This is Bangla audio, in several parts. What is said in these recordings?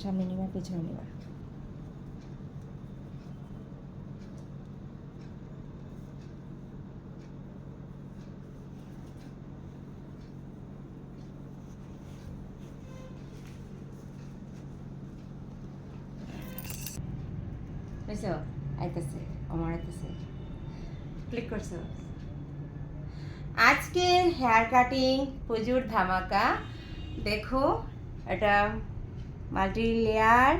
সামনে নিবা পিছনে নিবা। বুঝছো? আইতেছে, আমার আইতেছে, ক্লিক করছো। আজকে হেয়ার কাটিং প্রচুর ধামাকা। দেখো, এটা multi layer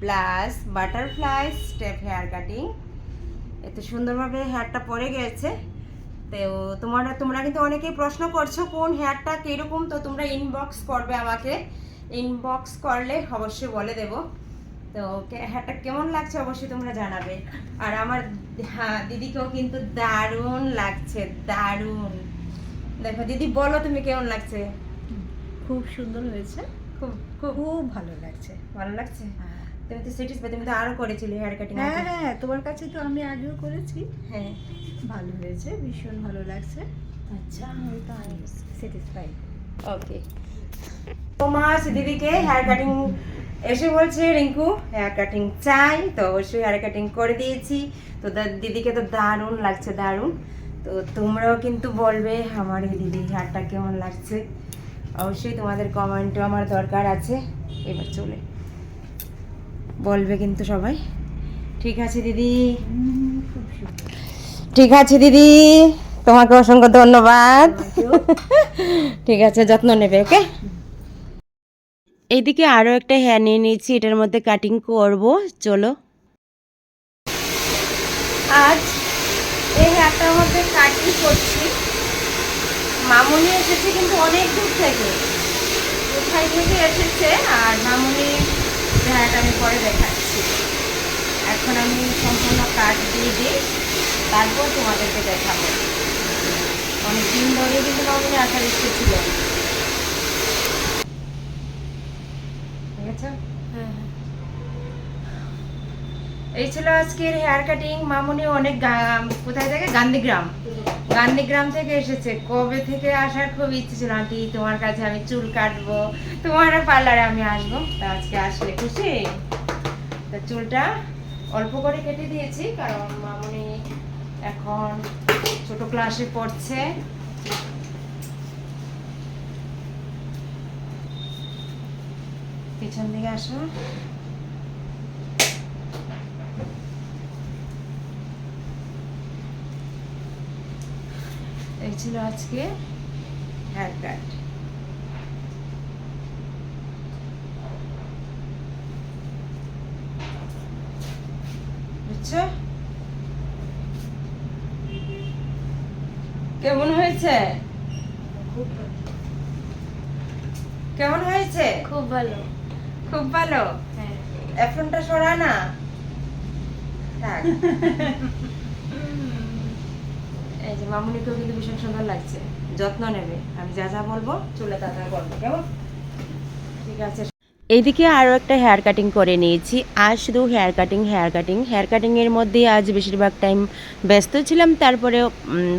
plus butterfly step hair cutting. এত সুন্দরভাবে হেয়ারটা পড়ে গেছে। তো তোমরা কিন্তু অনেকেই প্রশ্ন করছো কোন হেয়ারটা কীরকম, তো তোমরা ইনবক্স করবে আমাকে। ইনবক্স করলে অবশ্যই বলে দেব। তো হেয়ারটা কেমন লাগছে অবশ্যই তোমরা জানাবে। আর আমার দিদিকেও কিন্তু দারুণ লাগছে, দারুণ। দেখো দিদি, বলো তুমি কেমন লাগছে? খুব সুন্দর হয়েছে, খুব খুব খুব ভালো লাগছে। ভালো লাগছে। তুমি তো স্যাটিসফাই, তুমি তো আরো করেছিলে হেয়ার কাটিং। হ্যাঁ হ্যাঁ, তোমার কাছে তো আমি আগেও করেছি। হ্যাঁ, ভালো হয়েছে, ভীষণ ভালো লাগছে। আচ্ছা, আমি তো স্যাটিসফাইড। ওকে। তোমার দিদিকে হেয়ার কাটিং এসে বলছে রিঙ্কু হেয়ার কাটিং চাই, তো অবশ্যই হেয়ার কাটিং করে দিয়েছি। তো দিদিকে তো দারুণ লাগছে, দারুণ। তো তোমরাও কিন্তু বলবে আমার এই দিদির হেয়ারটা কেমন লাগছে। অবশ্যই তোমাদের কমেন্টও আমার দরকার আছে। এবার চলে বলবে কিন্তু সবাই। ঠিক আছে দিদি, খুব সুন্দর। ঠিক আছে দিদি, তোমাকে অসংখ্য ধন্যবাদ। ঠিক আছে, যত্ন নেবে, ওকে। এইদিকে আরও একটা হেয়ার নিয়ে নিয়েছি, এটার মধ্যে কাটিং করব, চলো। আজ এই হেয়ারটার মধ্যে কাটিং করছি। মামুনি এসেছে কিন্তু অনেক দূর থেকে, কোথায় থেকে এসেছে। আর মামুনি হেয়ারটা আমি পরে দেখাচ্ছি। এখন আমি সম্পূর্ণ কাট দিয়ে দিই, তারপর তোমাদেরকে দেখাবো। অনেক দিন ধরে কিন্তু মামুনি আসার ইচ্ছে ছিল। ঠিক আছে, এই ছিল আজকের হেয়ার কাটিং। মামুনি অনেক কোথায় থেকে, গান্ধীগ্রাম। গান্ধীগ্রাম থেকে এসেছে। কবে থেকে আসার খুব ইচ্ছে ছিল, আন্টি তোমার কাছে আমি চুল কাটবো, তোমার পার্লারে আমি আসবো। তা আজকে আসলে খুশি। তা চুলটা অল্প করে কেটে দিয়েছি, কারণ মামুনি এখন ছোট ক্লাসে পড়ছে। পিছন দিকে আসো। এই ছিল আজকে হেয়ার কাট। বুঝছো কেমন হয়েছে? কেমন হয়েছে? খুব ভালো। খুব ভালো। হ্যাঁ, এফনটা সরা না, থাক। এই যে মামুনিকেও কিন্তু ভীষণ সুন্দর লাগছে। যত্ন নেবে, আমি যা যা বলবো চুলে তা তা করবে, কেমন? ঠিক আছে। এইদিকে আরও একটা হেয়ার কাটিং করে নিয়েছি। আজ শুধু হেয়ার কাটিংয়ের মধ্যেই আজ বেশিরভাগ টাইম ব্যস্ত ছিলাম। তারপরে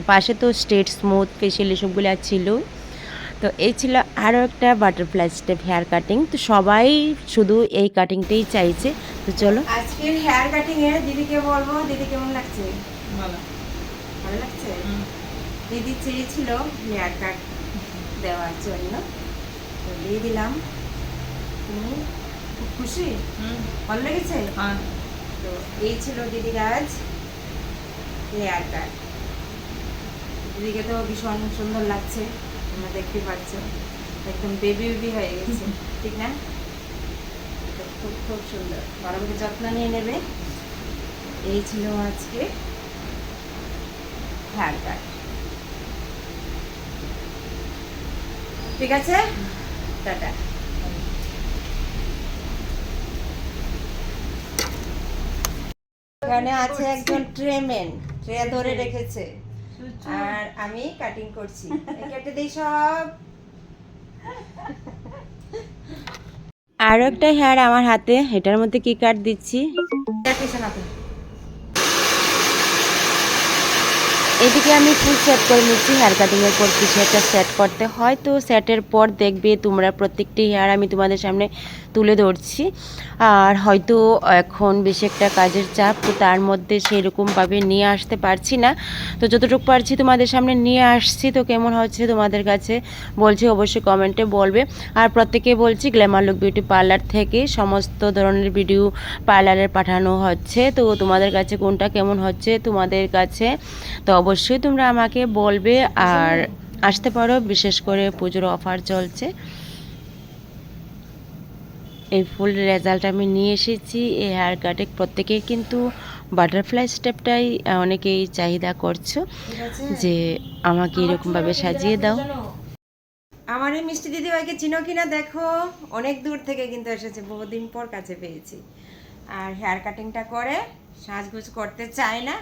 পাশে তো স্ট্রেট, স্মুথ, ফেশিয়াল এসবগুলো ছিল। তো এই ছিল আরও একটা বাটারফ্লাই স্টেপ হেয়ার কাটিং। তো সবাই শুধু এই কাটিংটাই চাইছে। তো চলো আজকের হেয়ার কাটিংয়ে দিদিকে বলবো, দিদি কেমন লাগছে? ভালো। ভালো লাগছে। দিদি চেয়েছিল হেয়ার কাট দেওয়ার জন্য, তো দিয়ে দিলাম। তুমি খুব খুশি? ভালো লেগেছে? তো এই ছিল দিদির আজ হেয়ার কাট। দিদিকে তো ভীষণ সুন্দর লাগছে, তোমরা দেখতে পাচ্ছ, একদম বেবি বেবি হয়ে গেছে। ঠিক না? তো খুব খুব সুন্দর, ভালো করে যত্ন নিয়ে নেবে। এই ছিল আজকে হেয়ার কাট। ঠিক আছে, টাটা। এখানে আছে একজন ট্রেমেন, ট্রে ধরে রেখেছে, আর আমি কাটিং করছি। কেটে দিই সব। আরও একটা হেয়ার আমার হাতে, এটার মধ্যে কি কাট দিচ্ছি। এদিকে এদিকে আমি ফুল সেট করে নিচ্ছি। হেয়ার কাটিংয়ের পর কিছু একটা সেট করতে হয়, তো সেটের পর দেখবে তোমরা প্রত্যেকটি হেয়ার আমি তোমাদের সামনে তুলে ধরছি। আর হয়তো এখন বেশি একটা কাজের চাপ, তো তার মধ্যে সেরকমভাবে নিয়ে আসতে পারছি না, তো যতটুকু পারছি তোমাদের সামনে নিয়ে আসছি। তো কেমন হচ্ছে তোমাদের কাছে বলছি অবশ্যই কমেন্টে বলবে। আর প্রত্যেকে বলছি গ্ল্যামার লুক বিউটি পার্লার থেকে সমস্ত ধরনের ভিডিও পার্লারের পাঠানো হচ্ছে, তো তোমাদের কাছে কোনটা কেমন হচ্ছে তোমাদের কাছে তো অবশ্যই তোমরা আমাকে বলবে। আর আসতে পারো, বিশেষ করে পুজোর অফার চলছে। এই ফুল রেজাল্ট আমি নিয়ে এসেছি। এই হেয়ার কাটে প্রত্যেকেই কিন্তু বাটারফ্লাই স্টেপটাই অনেকেই চাহিদা করছো যে আমাকে এরকমভাবে সাজিয়ে দাও। আমার এই মিষ্টি দিদিভাইকে চিনো কিনা দেখো, অনেক দূর থেকে কিন্তু এসেছে, বহুদিন পর কাছে পেয়েছি। আর হেয়ার কাটিংটা করে সাজগোজ করতে চায় না।